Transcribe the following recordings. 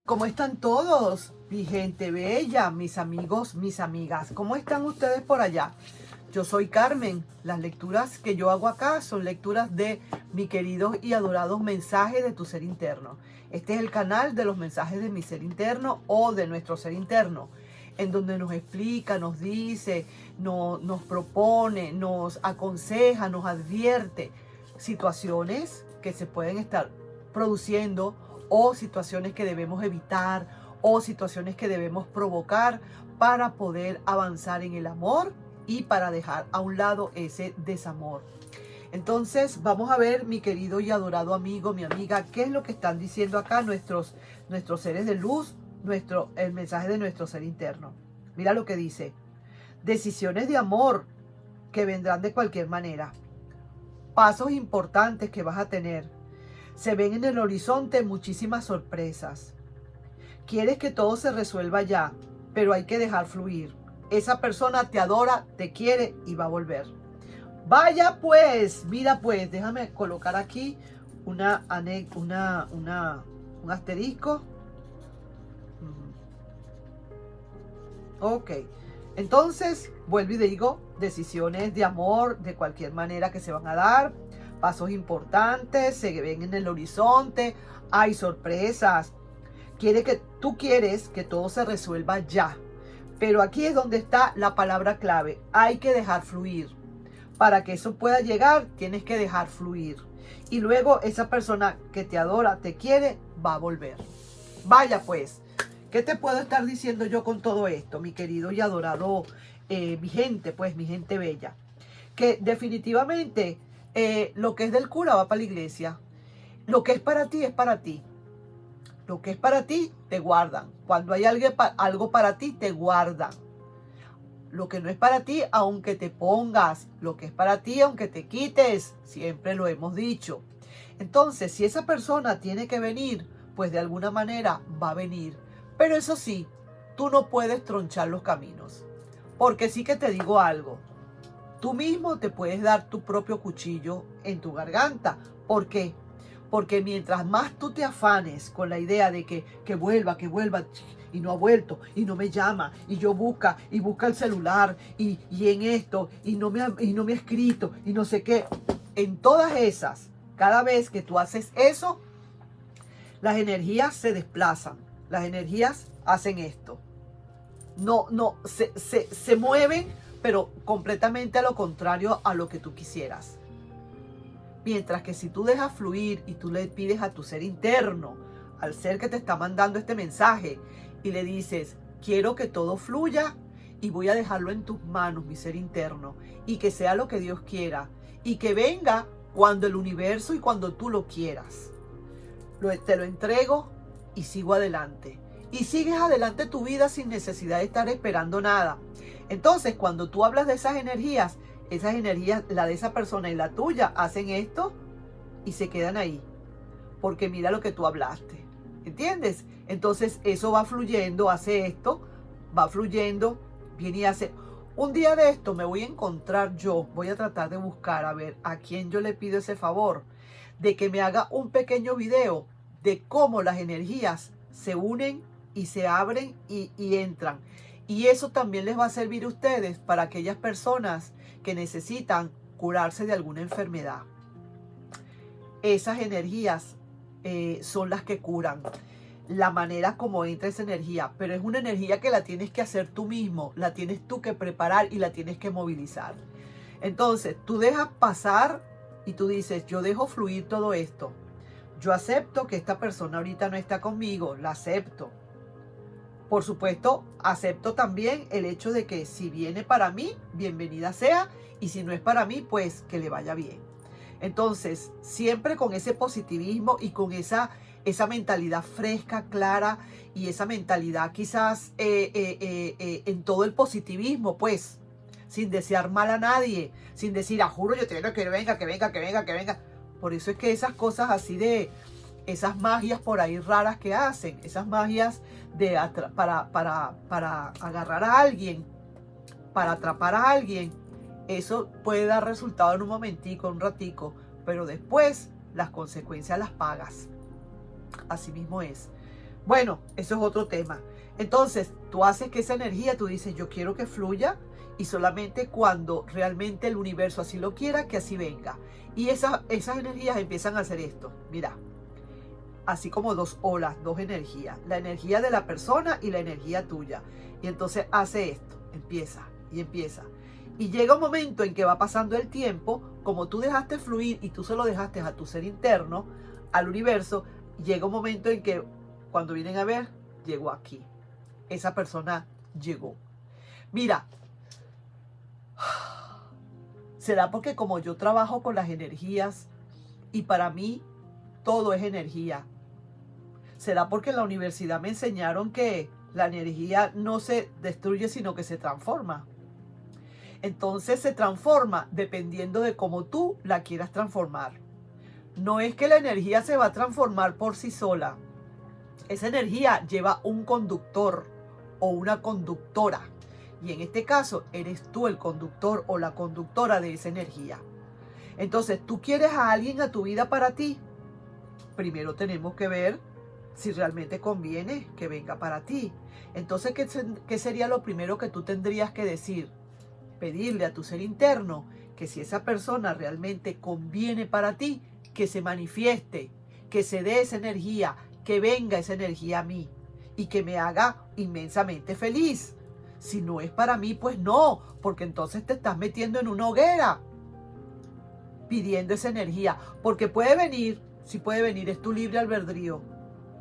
¿Cómo están todos? Mi gente bella, mis amigos, mis amigas. ¿Cómo están ustedes por allá? Yo soy Carmen. Las lecturas que yo hago acá son lecturas de mi queridos y adorados mensajes de tu ser interno. Este es el canal de los mensajes de mi ser interno o de nuestro ser interno, en donde nos explica, nos dice, nos propone, nos aconseja, nos advierte situaciones que se pueden estar produciendo o situaciones que debemos evitar o situaciones que debemos provocar para poder avanzar en el amor y para dejar a un lado ese desamor. Entonces vamos a ver, mi querido y adorado amigo, mi amiga, qué es lo que están diciendo acá nuestros seres de luz, el mensaje de nuestro ser interno. Mira lo que dice: decisiones de amor que vendrán de cualquier manera, pasos importantes que vas a tener. Se ven en el horizonte muchísimas sorpresas. Quieres que todo se resuelva ya, pero hay que dejar fluir. Esa persona te adora, te quiere y va a volver. Vaya pues, mira pues, déjame colocar aquí un asterisco. Ok, entonces vuelvo y digo, decisiones de amor de cualquier manera que se van a dar, pasos importantes, se ven en el horizonte, hay sorpresas. Tú quieres que todo se resuelva ya, pero aquí es donde está la palabra clave: hay que dejar fluir. Para que eso pueda llegar, tienes que dejar fluir. Y luego esa persona que te adora, te quiere, va a volver. Vaya pues, ¿qué te puedo estar diciendo yo con todo esto, mi querido y adorado mi gente, pues mi gente bella? Que definitivamente lo que es del cura va para la iglesia. Lo que es para ti es para ti. Lo que es para ti, te guardan. Cuando hay algo para ti, te guardan. Lo que no es para ti, aunque te pongas. Lo que es para ti, aunque te quites. Siempre lo hemos dicho. Entonces, si esa persona tiene que venir, pues de alguna manera va a venir. Pero eso sí, tú no puedes tronchar los caminos. Porque sí que te digo algo. Tú mismo te puedes dar tu propio cuchillo en tu garganta. ¿Por qué? Porque mientras más tú te afanes con la idea de que vuelva, y no ha vuelto, y no me llama, y yo busca el celular, y en esto, y no me ha escrito, y no sé qué, en todas esas, cada vez que tú haces eso, las energías se desplazan, las energías hacen esto. Se mueven, pero completamente a lo contrario a lo que tú quisieras. Mientras que si tú dejas fluir y tú le pides a tu ser interno, al ser que te está mandando este mensaje, y le dices: quiero que todo fluya y voy a dejarlo en tus manos, mi ser interno, y que sea lo que Dios quiera, y que venga cuando el universo y cuando tú lo quieras. Te lo entrego y sigo adelante. Y sigues adelante tu vida sin necesidad de estar esperando nada. Entonces, cuando tú hablas de esas energías, la de esa persona y la tuya, hacen esto y se quedan ahí. Porque mira lo que tú hablaste. ¿Entiendes? Entonces, eso va fluyendo, hace esto, va fluyendo, viene y hace. Un día de esto me voy a encontrar voy a tratar de buscar a ver a quién yo le pido ese favor, de que me haga un pequeño video de cómo las energías se unen y se abren y entran. Y eso también les va a servir a ustedes para aquellas personas que necesitan curarse de alguna enfermedad. Esas energías son las que curan. La manera como entra esa energía, pero es una energía que la tienes que hacer tú mismo, la tienes tú que preparar y la tienes que movilizar. Entonces, tú dejas pasar y tú dices: yo dejo fluir todo esto. Yo acepto que esta persona ahorita no está conmigo, la acepto. Por supuesto, acepto también el hecho de que si viene para mí, bienvenida sea, y si no es para mí, pues que le vaya bien. Entonces, siempre con ese positivismo y con esa mentalidad fresca, clara, y esa mentalidad quizás en todo el positivismo, pues, sin desear mal a nadie, sin decir: juro, yo te quiero que venga. Por eso es que esas cosas así esas magias por ahí raras que hacen, esas magias para agarrar a alguien, para atrapar a alguien, eso puede dar resultado en un momentico, un ratico, pero después las consecuencias las pagas. Así mismo es. Bueno, eso es otro tema. Entonces, tú haces que esa energía, tú dices, yo quiero que fluya y solamente cuando realmente el universo así lo quiera, que así venga. Y esas energías empiezan a hacer esto. Mira, así como dos olas, dos energías. La energía de la persona y la energía tuya. Y entonces hace esto, empieza y empieza. Y llega un momento en que va pasando el tiempo, como tú dejaste fluir y tú se lo dejaste a tu ser interno, al universo, llega un momento en que cuando vienen a ver, llegó aquí. Esa persona llegó. Mira, será porque como yo trabajo con las energías y para mí todo es energía. Será porque en la universidad me enseñaron que la energía no se destruye sino que se transforma. Entonces se transforma dependiendo de cómo tú la quieras transformar. No es que la energía se va a transformar por sí sola. Esa energía lleva un conductor o una conductora. Y en este caso eres tú el conductor o la conductora de esa energía. Entonces, ¿tú quieres a alguien a tu vida para ti? Primero tenemos que ver si realmente conviene que venga para ti. Entonces, ¿qué sería lo primero que tú tendrías que decir? Pedirle a tu ser interno que si esa persona realmente conviene para ti, que se manifieste, que se dé esa energía, que venga esa energía a mí y que me haga inmensamente feliz. Si no es para mí, pues no, porque entonces te estás metiendo en una hoguera pidiendo esa energía, porque puede venir, sí puede venir, es tu libre albedrío,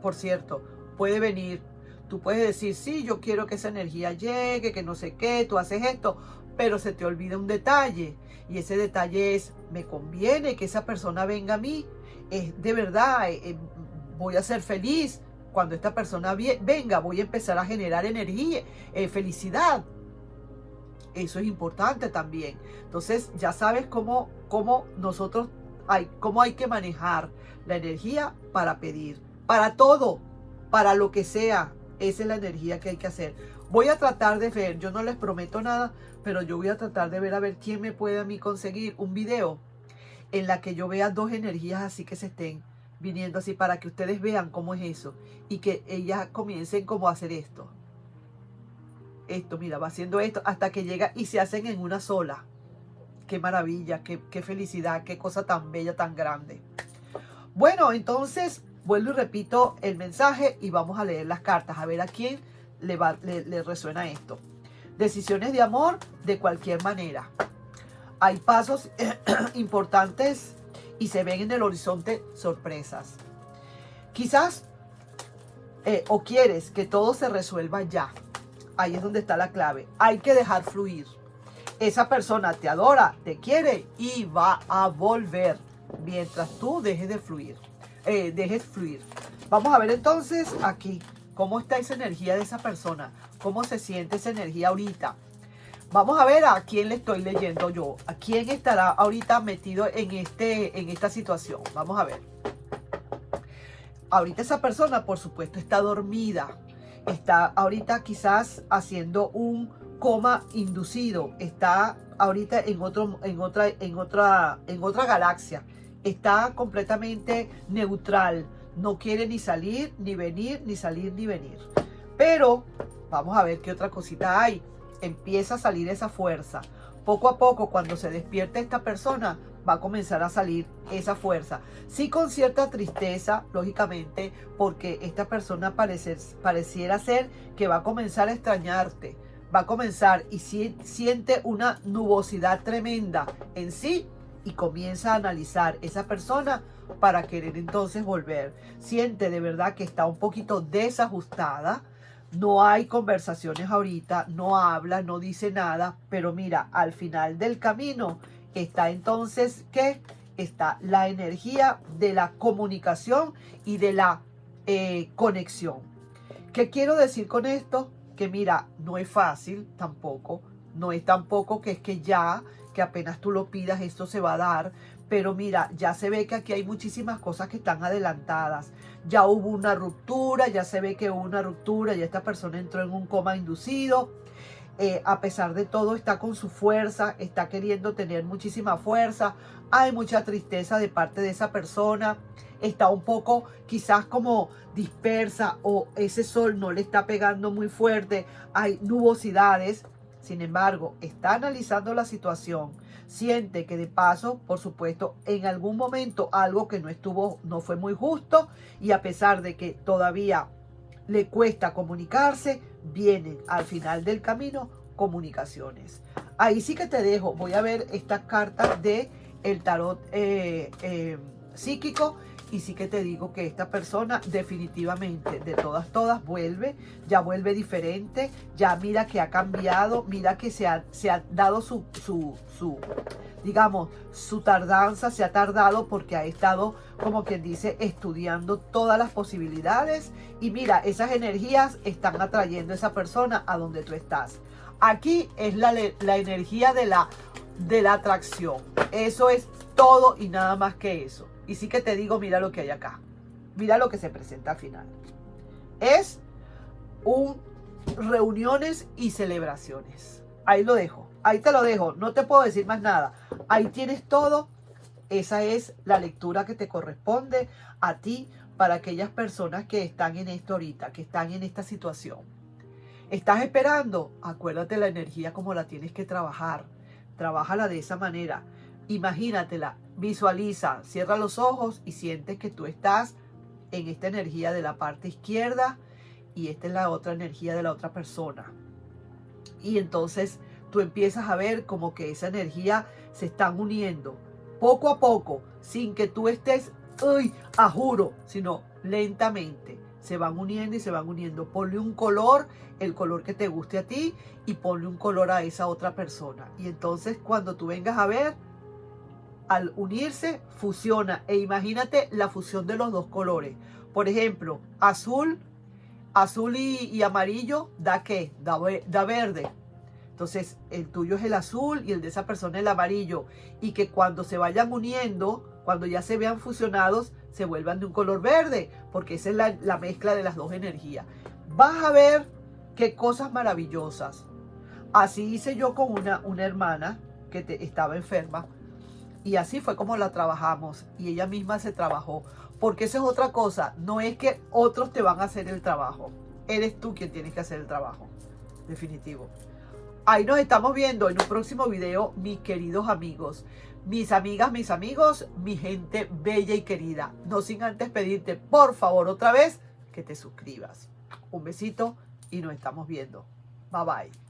por cierto, puede venir. Tú puedes decir, sí, yo quiero que esa energía llegue, que no sé qué, tú haces esto, pero se te olvida un detalle. Y ese detalle es, me conviene que esa persona venga a mí. Es de verdad, voy a ser feliz. Cuando esta persona venga, voy a empezar a generar energía, felicidad. Eso es importante también. Entonces, ya sabes cómo cómo hay que manejar la energía para pedir. Para todo, para lo que sea. Esa es la energía que hay que hacer. Voy a tratar de ver, yo no les prometo nada, pero yo voy a tratar de ver a ver quién me puede a mí conseguir un video en la que yo vea dos energías así que se estén viniendo así para que ustedes vean cómo es eso y que ellas comiencen como a hacer esto. Esto, mira, va haciendo esto hasta que llega y se hacen en una sola. Qué maravilla, qué felicidad, qué cosa tan bella, tan grande. Bueno, entonces vuelvo y repito el mensaje y vamos a leer las cartas, a ver a quién le resuena esto. Decisiones de amor de cualquier manera. Hay pasos importantes y se ven en el horizonte sorpresas. Quizás o quieres que todo se resuelva ya. Ahí es donde está la clave. Hay que dejar fluir. Esa persona te adora, te quiere y va a volver mientras tú dejes de fluir. Dejes fluir. Vamos a ver entonces aquí cómo está esa energía de esa persona. Cómo se siente esa energía ahorita. Vamos a ver a quién le estoy leyendo yo. A quién estará ahorita metido en esta situación. Vamos a ver. Ahorita esa persona, por supuesto, está dormida. Está ahorita quizás haciendo un coma inducido. Está ahorita en otra galaxia. Está completamente neutral. No quiere ni salir, ni venir, ni salir, ni venir. Pero vamos a ver qué otra cosita hay. Empieza a salir esa fuerza. Poco a poco, cuando se despierte esta persona, va a comenzar a salir esa fuerza. Sí, con cierta tristeza, lógicamente, porque esta persona pareciera ser que va a comenzar a extrañarte. Va a comenzar y siente una nubosidad tremenda en sí y comienza a analizar esa persona para querer entonces volver. Siente de verdad que está un poquito desajustada. No hay conversaciones ahorita, no habla, no dice nada, pero mira, al final del camino está entonces, ¿qué? Está la energía de la comunicación y de la conexión. ¿Qué quiero decir con esto? Que mira, no es fácil tampoco, no es tampoco que es que apenas tú lo pidas, esto se va a dar. Pero mira, ya se ve que aquí hay muchísimas cosas que están adelantadas. Ya hubo una ruptura, ya se ve que hubo una ruptura, ya esta persona entró en un coma inducido. a pesar de todo está con su fuerza, está queriendo tener muchísima fuerza, hay mucha tristeza de parte de esa persona, está un poco quizás como dispersa o ese sol no le está pegando muy fuerte, hay nubosidades. Sin embargo, está analizando la situación, siente que de paso, por supuesto, en algún momento algo que no fue muy justo, y a pesar de que todavía le cuesta comunicarse, vienen al final del camino comunicaciones. Ahí sí que te dejo, voy a ver estas cartas de el tarot psíquico, y sí que te digo que esta persona definitivamente, de todas vuelve, ya vuelve diferente, ya mira que ha cambiado, mira que se ha dado digamos, su tardanza, se ha tardado porque ha estado, como quien dice, estudiando todas las posibilidades, y mira, esas energías están atrayendo a esa persona a donde tú estás. Aquí es la energía de la atracción, eso es todo y nada más que eso. Y sí que te digo, mira lo que hay acá. Mira lo que se presenta al final. Es reuniones y celebraciones. Ahí lo dejo. Ahí te lo dejo. No te puedo decir más nada. Ahí tienes todo. Esa es la lectura que te corresponde a ti para aquellas personas que están en esto ahorita, que están en esta situación. ¿Estás esperando? Acuérdate la energía como la tienes que trabajar. Trabájala de esa manera. Imagínatela, visualiza, cierra los ojos y sientes que tú estás en esta energía de la parte izquierda y esta es la otra energía de la otra persona. Y entonces tú empiezas a ver como que esa energía se están uniendo poco a poco, sin que tú estés, uy, a juro, sino lentamente. Se van uniendo y se van uniendo. Ponle un color, el color que te guste a ti, y ponle un color a esa otra persona. Y entonces cuando tú vengas a ver, al unirse, fusiona. E imagínate la fusión de los dos colores. Por ejemplo, azul y amarillo, ¿da qué? Da verde. Entonces, el tuyo es el azul y el de esa persona el amarillo. Y que cuando se vayan uniendo, cuando ya se vean fusionados, se vuelvan de un color verde. Porque esa es la mezcla de las dos energías. Vas a ver qué cosas maravillosas. Así hice yo con una hermana que estaba enferma. Y así fue como la trabajamos. Y ella misma se trabajó. Porque esa es otra cosa. No es que otros te van a hacer el trabajo. Eres tú quien tienes que hacer el trabajo. Definitivo. Ahí nos estamos viendo en un próximo video, mis queridos amigos. Mis amigas, mis amigos, mi gente bella y querida. No sin antes pedirte, por favor, otra vez, que te suscribas. Un besito y nos estamos viendo. Bye bye.